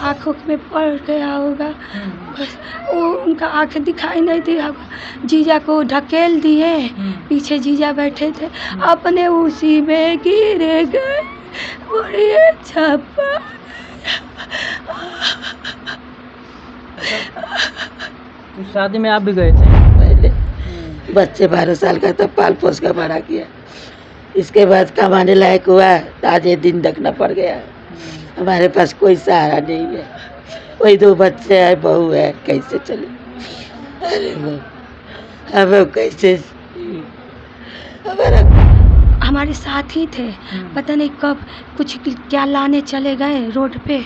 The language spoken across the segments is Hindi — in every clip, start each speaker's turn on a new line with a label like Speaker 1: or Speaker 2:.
Speaker 1: आँखों में पड़ गया होगा, बस वो उनका आँख दिखाई नहीं दिया होगा। जीजा को ढकेल दिए, पीछे जीजा बैठे थे, अपने उसी में गिर गए। बड़ी छप्पा
Speaker 2: उस शादी में आप भी गए थे?
Speaker 3: पहले बच्चे 12 साल का तब पाल पोस कर बड़ा किया। इसके बाद कमाने लायक हुआ तो आज ये दिन देखना पड़ गया। हमारे पास कोई सहारा नहीं है, वही 2 बच्चे हैं, बहू है, कैसे चले? अरे वो अब कैसे हमारा
Speaker 1: हमारे साथ ही थे, पता नहीं कब कुछ क्या लाने चले गए रोड पे।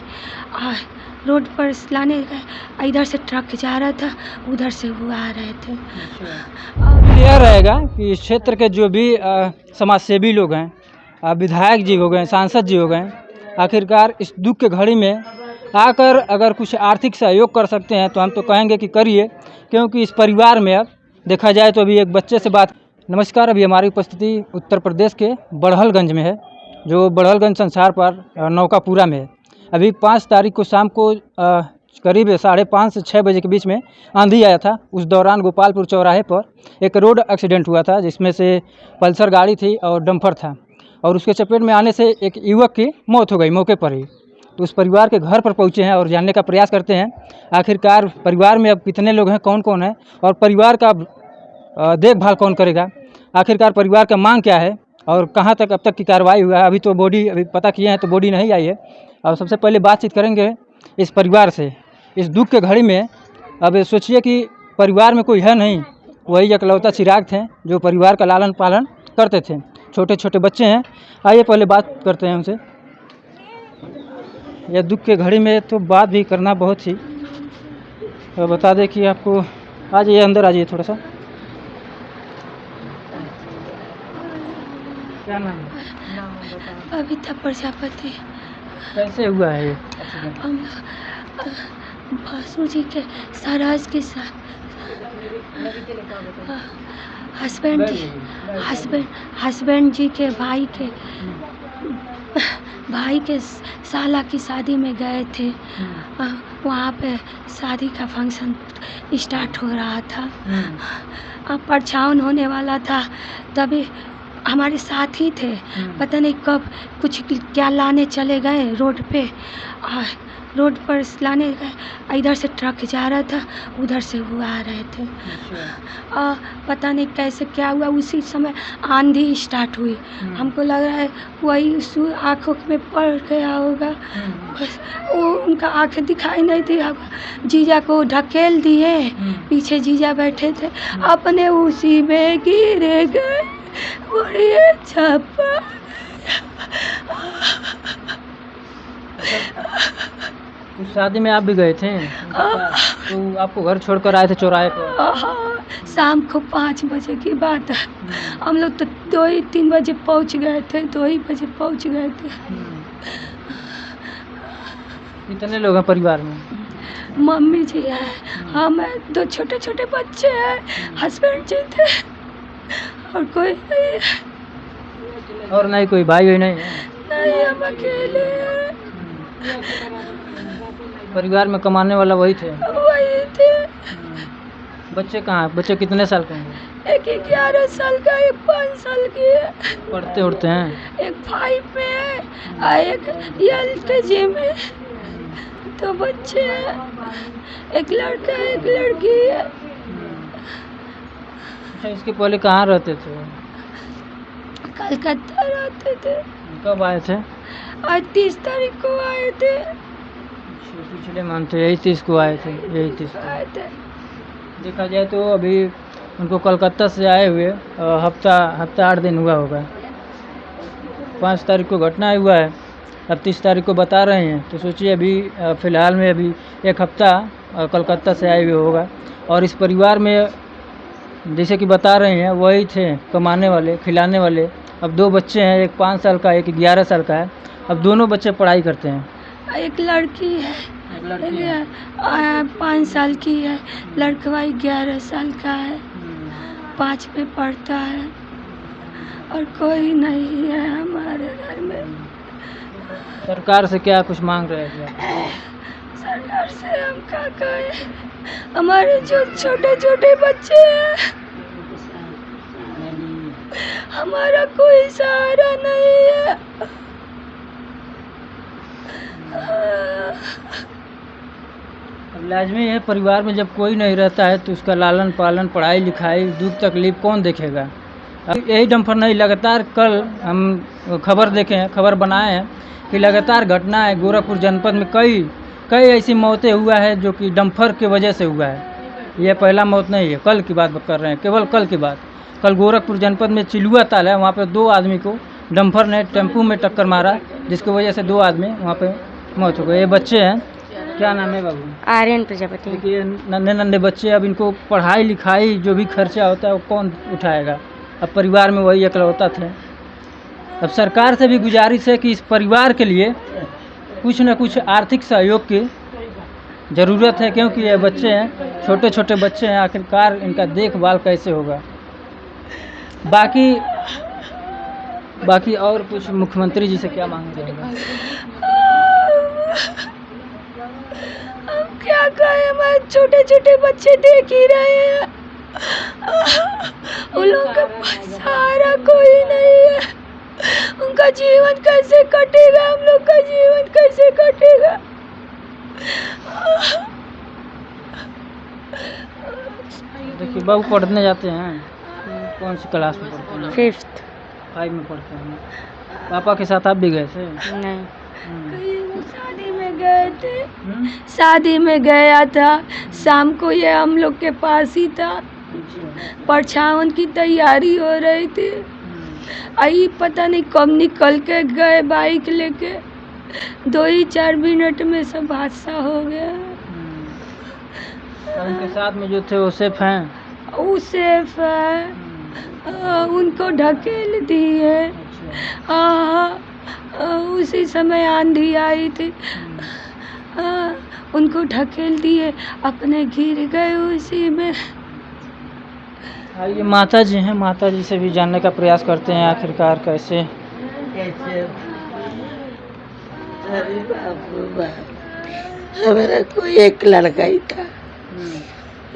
Speaker 1: रोड पर लाने गए, इधर से ट्रक जा रहा था, उधर से वो आ रहे थे।
Speaker 2: यह रहेगा कि इस क्षेत्र के जो भी समाज सेवी लोग हैं, विधायक जी हो गए, सांसद जी हो गए, आखिरकार इस दुख के घड़ी में आकर अगर कुछ आर्थिक सहयोग कर सकते हैं तो हम तो कहेंगे कि करिए, क्योंकि इस परिवार में अब देखा जाए तो अभी एक बच्चे से बात। नमस्कार, अभी हमारी उपस्थिति उत्तर प्रदेश के बड़हलगंज में है, जो बड़हलगंज संसार पर नौकापुरा में है। अभी 5 तारीख को शाम को करीब 5:30 से 6 बजे के बीच में आंधी आया था। उस दौरान गोपालपुर चौराहे पर एक रोड एक्सीडेंट हुआ था, जिसमें से पल्सर गाड़ी थी और डंपर था, और उसके चपेट में आने से एक युवक की मौत हो गई मौके पर ही। तो उस परिवार के घर पर पहुंचे हैं और जानने का प्रयास करते हैं आखिरकार परिवार में अब कितने लोग हैं, कौन कौन है, और परिवार का देखभाल कौन करेगा, आखिरकार परिवार का मांग क्या है और कहाँ तक अब तक की कार्रवाई हुआ है। अभी तो बॉडी अभी पता किए हैं तो बॉडी नहीं आई है। अब सबसे पहले बातचीत करेंगे इस परिवार से इस दुख के घड़ी में। अब सोचिए कि परिवार में कोई है नहीं, वही इकलौता चिराग थे जो परिवार का लालन पालन करते थे। छोटे छोटे बच्चे हैं, आइए पहले बात करते हैं उनसे। यह दुख के घड़ी में तो बात भी करना बहुत ही, बता दें कि आपको आ जाइए, अंदर आ जाइए थोड़ा सा। क्या नाम है?
Speaker 1: बबीता प्रजापति।
Speaker 2: कैसे हुआ है ये?
Speaker 1: हम भासू जी के सराज के साथ हस्बैंड जी के भाई के साला की शादी में गए थे। वहाँ पे शादी का फंक्शन स्टार्ट हो रहा था, परछावन होने वाला था, तभी हमारे साथ ही थे, पता नहीं कब कुछ क्या लाने चले गए रोड पे। रोड पर लाने गए, इधर से ट्रक जा रहा था, उधर से वो आ रहे थे। पता नहीं कैसे क्या हुआ, उसी समय आंधी स्टार्ट हुई। हमको लग रहा है वही आँखों में पड़ गया होगा, बस वो उनका आँख दिखाई नहीं दिया होगा। जीजा को ढकेल दिए, पीछे जीजा बैठे थे, अपने उसी में गिर गए। बड़ी छप्पा
Speaker 2: उस शादी में आप भी गए थे? तो आपको घर छोड़कर आए थे चौराहे पर?
Speaker 1: शाम को 5 बजे की बात है। हम लोग तो 2-3 बजे पहुंच गए थे, 2 ही बजे पहुंच गए थे।
Speaker 2: कितने लोग हैं परिवार में?
Speaker 1: मम्मी जी है, हम हैं, 2 छोटे छोटे बच्चे हैं, हस्बैंड जी थे, और कोई नहीं है।
Speaker 2: और नहीं कोई भाई भी नहीं है?
Speaker 1: नहीं, हम अकेले हैं।
Speaker 2: परिवार में कमाने वाला वही थे?
Speaker 1: वही थे।
Speaker 2: बच्चे कहाँ हैं? बच्चे कितने साल के हैं?
Speaker 1: एक 11 साल का, एक 5 साल की है।
Speaker 2: पढ़ते उड़ते हैं?
Speaker 1: एक 5 में है और एक LKG में। 2 बच्चे हैं, एक लड़का है, एक लड़की है।
Speaker 2: अच्छा, इसके पहले कहाँ रहते थे?
Speaker 1: कलकत्ता रहते थे।
Speaker 2: कब आए थे?
Speaker 1: आज 30 तारीख को आए थे।
Speaker 2: पिछले मंथ यही 30 को आए थे? यही 30 को
Speaker 1: आए थे।
Speaker 2: देखा जाए तो अभी उनको कलकत्ता से आए हुए हफ्ता 8 दिन हुआ होगा। 5 तारीख को घटना हुआ है, अब 30 तारीख को बता रहे हैं, तो सोचिए अभी फ़िलहाल में अभी 1 हफ्ता कलकत्ता से आए हुए होगा। और इस परिवार में जैसे कि बता रहे हैं वही थे कमाने वाले, खिलाने वाले। अब 2 बच्चे हैं, एक 5 साल का, एक 11 साल का है। अब दोनों बच्चे पढ़ाई करते हैं।
Speaker 1: एक लड़की है, 5 साल की है, लड़का 11 साल का है, 5 में पढ़ता है, और कोई नहीं है हमारे घर में।
Speaker 2: सरकार से क्या कुछ मांग रहे हैं क्या?
Speaker 1: सरकार से हम क्या कहें, हमारे जो छोटे छोटे बच्चे हैं, हमारा कोई सहारा नहीं है।
Speaker 2: अब लाजमी है, परिवार में जब कोई नहीं रहता है तो उसका लालन पालन, पढ़ाई लिखाई, दुख तकलीफ कौन देखेगा। अब यही डम्फर नहीं, लगातार कल हम खबर देखे हैं, खबर बनाए हैं कि लगातार घटना है गोरखपुर जनपद में कई ऐसी मौतें हुआ है जो कि डम्फर की वजह से हुआ है। यह पहला मौत नहीं है, कल की बात कर रहे हैं, केवल कल की बात। कल गोरखपुर जनपद में चिलुआ ताल है, वहाँ पे 2 आदमी को डम्फर ने टेम्पू में टक्कर मारा, जिसकी वजह से 2 आदमी वहाँ पे मौत हो गई। ये बच्चे हैं, क्या नाम है बाबू?
Speaker 1: आर्यन प्रजापति।
Speaker 2: देखिए नन्हे नन्हे बच्चे, अब इनको पढ़ाई लिखाई जो भी खर्चा होता है वो कौन उठाएगा। अब परिवार में वही इकलौता थे। अब सरकार से भी गुजारिश है कि इस परिवार के लिए कुछ न कुछ आर्थिक सहयोग की ज़रूरत है, क्योंकि ये बच्चे हैं, छोटे छोटे बच्चे हैं, आखिरकार इनका देखभाल कैसे होगा। बाकी और कुछ मुख्यमंत्री जी से क्या मांग रहे हैं?
Speaker 1: हम क्या कहें, हमारे छोटे छोटे बच्चे देख ही रहे हैं, उन लोगों का सहारा कोई नहीं है। उनका जीवन कैसे कटेगा, हम लोग का जीवन कैसे कटेगा।
Speaker 2: देखिए बाबू पढ़ने जाते हैं, कौन सी क्लास में पढ़ते हैं?
Speaker 1: 5th।
Speaker 2: 5 में पढ़ते हैं। पापा के साथ आप भी गए थे?
Speaker 1: नहीं, शादी में गए थे, शादी में गया था, शाम को ये हम लोग के पास ही था, परछावन की तैयारी हो रही थी। आई पता नहीं कब निकल के गए बाइक लेके, 2 ही 4 मिनट में सब हादसा हो गया।
Speaker 2: उनके साथ में जो थे वो सेफ हैं?
Speaker 1: वो सेफ है, उनको ढकेल दिए। उसी समय आंधी आई थी, उनको ढकेल दिए, अपने गिर गए उसी में।
Speaker 2: ये माता जी हैं, माता जी से भी जानने का प्रयास करते हैं आखिरकार कैसे।
Speaker 3: अरे बाबू बाप, हमारा कोई एक लड़का ही था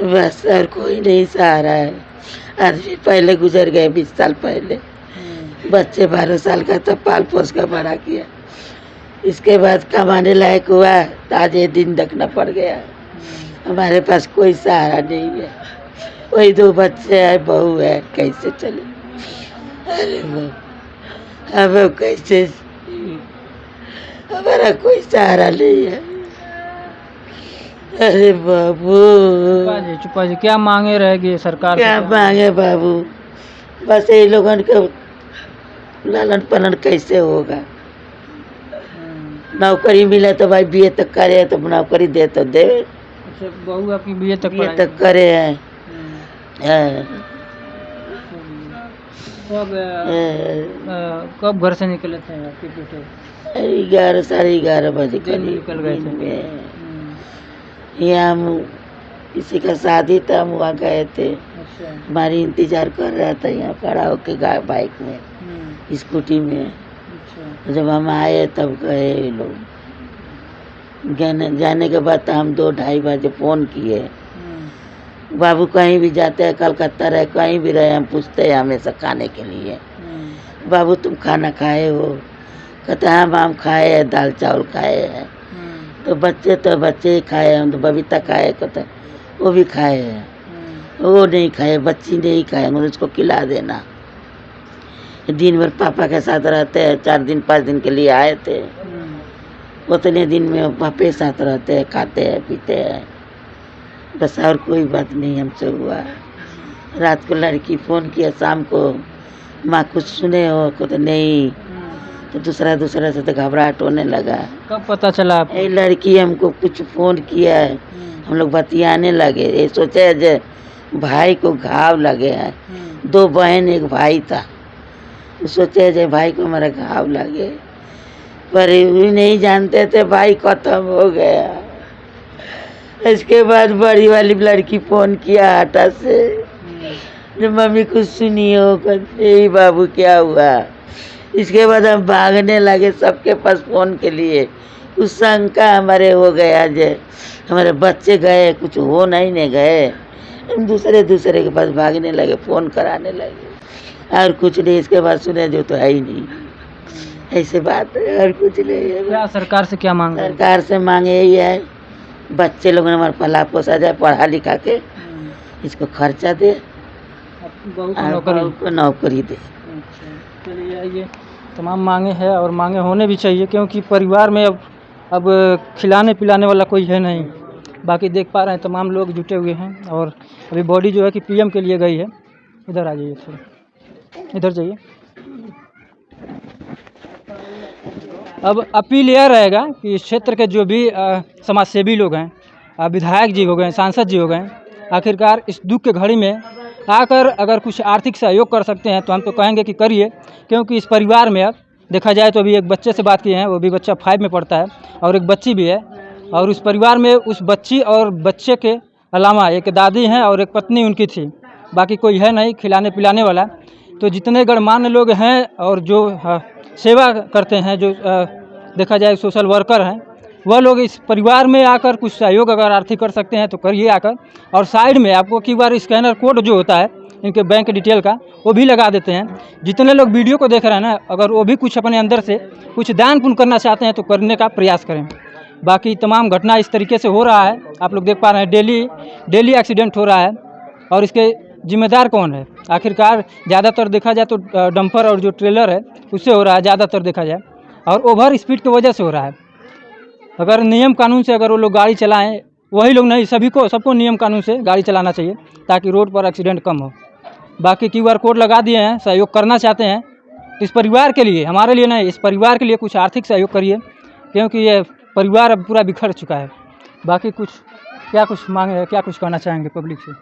Speaker 3: बस, और कोई नहीं सहारा है। आदमी पहले गुजर गए 20 साल पहले, बच्चे 12 साल का था, पाल पोस कर बड़ा किया। इसके बाद कमाने लायक हुआ तो आज ये दिन देखना पड़ गया। हमारे पास कोई सहारा नहीं है, वही 2 बच्चे हैं, बहू है, कैसे चले। अरे वो हमें कैसे, हमारा कोई सहारा नहीं है। अरे बाबू
Speaker 2: चुप्पा जी क्या मांगे रहेगी सरकार से?
Speaker 3: क्या मांगे बाबू, बस ये लोगों का लालन पालन कैसे होगा। नौकरी मिले तो भाई BA तक करे, तो नौकरी दे तो दे।
Speaker 2: अच्छा, बहू आपकी BA तक
Speaker 3: करे हैं।
Speaker 2: कब घर से निकले थे आपके बेटे?
Speaker 3: 11 साढ़े 11 बजे
Speaker 2: निकल गए थे।
Speaker 3: यहाँ हम किसी का शादी था, हम वहाँ गए थे।
Speaker 2: अच्छा।
Speaker 3: हमारी इंतजार कर रहा था यहाँ खड़ा होके बाइक में, स्कूटी में।
Speaker 2: अच्छा।
Speaker 3: जब हम आए तब गए ये लोग। जाने के बाद हम 2-2:30 बजे फ़ोन किए, बाबू कहीं भी जाते हैं, कलकत्ता रहे, कहीं भी रहे, हम पूछते हैं हमेशा खाने के लिए, बाबू तुम खाना खाए हो? कहते हैं हम खाए हैं, दाल चावल खाए हैं। तो बच्चे ही खाए, हम तो बबीता खाए, कहते वो भी खाए हैं। वो नहीं खाए, बच्ची नहीं खाए, मुझे उसको खिला देना। दिन भर पापा के साथ रहते हैं, 4 दिन 5 दिन के लिए आए थे, उतने दिन में पापे साथ रहते हैं, खाते हैं पीते हैं, बस और कोई बात नहीं हमसे हुआ। रात को लड़की फ़ोन किया, शाम को माँ कुछ सुने हो? कहते नहीं। तो दूसरा से तो घबराहट होने लगा।
Speaker 2: कब पता चला आपको?
Speaker 3: ये लड़की हमको कुछ फ़ोन किया है, हम लोग बतियाने लगे। ये सोचे जे भाई को घाव लगे हैं, 2 बहन 1 भाई था, सोचे जे भाई को हमारा घाव लगे, पर ये नहीं जानते थे भाई खत्म हो गया। इसके बाद बड़ी वाली लड़की फ़ोन किया आटा से, जो मम्मी कुछ सुनी हो? कहते बाबू क्या हुआ? इसके बाद हम भागने लगे सबके पास फ़ोन के लिए। उस शंका हमारे हो गया जे हमारे बच्चे गए, कुछ हो नहीं गए। हम दूसरे के पास भागने लगे, फ़ोन कराने लगे और कुछ नहीं। इसके बाद सुने जो तो है ही नहीं, ऐसे बात है और कुछ नहीं है।
Speaker 2: क्या सरकार से क्या मांग रहे हैं?
Speaker 3: सरकार से मांगे यही है, बच्चे लोग हमारे पला पोसा जाए, पढ़ा लिखा के इसको खर्चा दे,
Speaker 2: नौकरी
Speaker 3: नौकरी दे।
Speaker 2: चलिए ये तमाम मांगे हैं और मांगे होने भी चाहिए, क्योंकि परिवार में अब खिलाने पिलाने वाला कोई है नहीं। बाकी देख पा रहे हैं तमाम लोग जुटे हुए हैं और अभी बॉडी जो है कि पीएम के लिए गई है। इधर आ जाइए, थोड़ा इधर जाइए। अब अपील यह रहेगा कि इस क्षेत्र के जो भी समाज सेवी लोग हैं, विधायक जी हो गए, सांसद जी हो गए, आखिरकार इस दुख के घड़ी में आकर अगर कुछ आर्थिक सहयोग कर सकते हैं तो हम तो कहेंगे कि करिए, क्योंकि इस परिवार में अब देखा जाए तो अभी एक बच्चे से बात किए हैं, वो भी बच्चा 5 में पढ़ता है और एक बच्ची भी है। और उस परिवार में उस बच्ची और बच्चे के अलावा एक दादी हैं और एक पत्नी उनकी थी, बाकी कोई है नहीं खिलाने पिलाने वाला। तो जितने गणमान्य लोग हैं और जो सेवा करते हैं, जो देखा जाए सोशल वर्कर हैं, वह लोग इस परिवार में आकर कुछ सहयोग अगर आर्थिक कर सकते हैं तो करिए आकर। और साइड में आपको कई बार स्कैनर कोड जो होता है इनके बैंक डिटेल का, वो भी लगा देते हैं। जितने लोग वीडियो को देख रहे हैं ना, अगर वो भी कुछ अपने अंदर से कुछ दान पुण्य करना चाहते हैं तो करने का प्रयास करें। बाकी तमाम घटना इस तरीके से हो रहा है, आप लोग देख पा रहे हैं, डेली एक्सीडेंट हो रहा है। और इसके जिम्मेदार कौन है? आखिरकार ज़्यादातर देखा जाए तो डंपर और जो ट्रेलर है उससे हो रहा है, ज़्यादातर देखा जाए, और ओवर स्पीड की वजह से हो रहा है। अगर नियम कानून से अगर वो लोग गाड़ी चलाएं, वही लोग नहीं, सबको नियम कानून से गाड़ी चलाना चाहिए ताकि रोड पर एक्सीडेंट कम हो। बाकी QR कोड लगा दिए हैं, सहयोग करना चाहते हैं इस परिवार के लिए, हमारे लिए नहीं, इस परिवार के लिए कुछ आर्थिक सहयोग करिए, क्योंकि ये परिवार अब पूरा बिखर चुका है। बाकी कुछ मांगे, क्या कुछ कहना चाहेंगे पब्लिक से?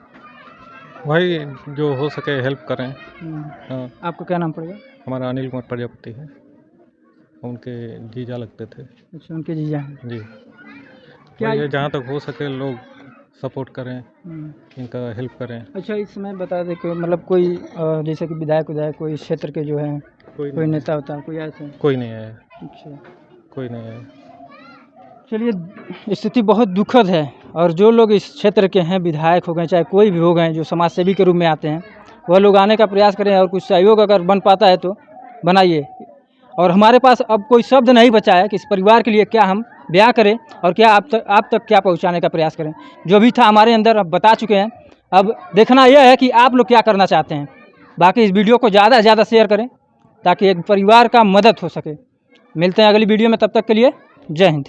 Speaker 4: भाई जो हो सके हेल्प करें। हाँ,
Speaker 2: आपका क्या नाम पड़ेगा?
Speaker 4: हमारा अनिल कुमार प्रजापति है, उनके जीजा लगते थे।
Speaker 2: अच्छा, उनके जीजा हैं
Speaker 4: जी।
Speaker 2: क्या
Speaker 4: ये जहाँ तक हो सके लोग सपोर्ट करें, इनका हेल्प करें।
Speaker 2: अच्छा, इसमें बता दें कि मतलब कोई जैसे कि विधायक कोई क्षेत्र के जो हैं, कोई नेता होता है, कोई ऐसे?
Speaker 4: कोई नहीं है।
Speaker 2: अच्छा,
Speaker 4: कोई नहीं है।
Speaker 2: चलिए, स्थिति बहुत दुखद है और जो लोग इस क्षेत्र के हैं, विधायक हो गए चाहे कोई भी हो गए, जो समाज सेवी के रूप में आते हैं, वह लोग आने का प्रयास करें और कुछ सहयोग अगर बन पाता है तो बनाइए। और हमारे पास अब कोई शब्द नहीं बचा है कि इस परिवार के लिए क्या हम बयां करें और क्या आप तक क्या पहुंचाने का प्रयास करें। जो भी था हमारे अंदर अब बता चुके हैं, अब देखना यह है कि आप लोग क्या करना चाहते हैं। बाकी इस वीडियो को ज़्यादा से ज़्यादा शेयर करें ताकि एक परिवार का मदद हो सके। मिलते हैं अगली वीडियो में, तब तक के लिए जय हिंद।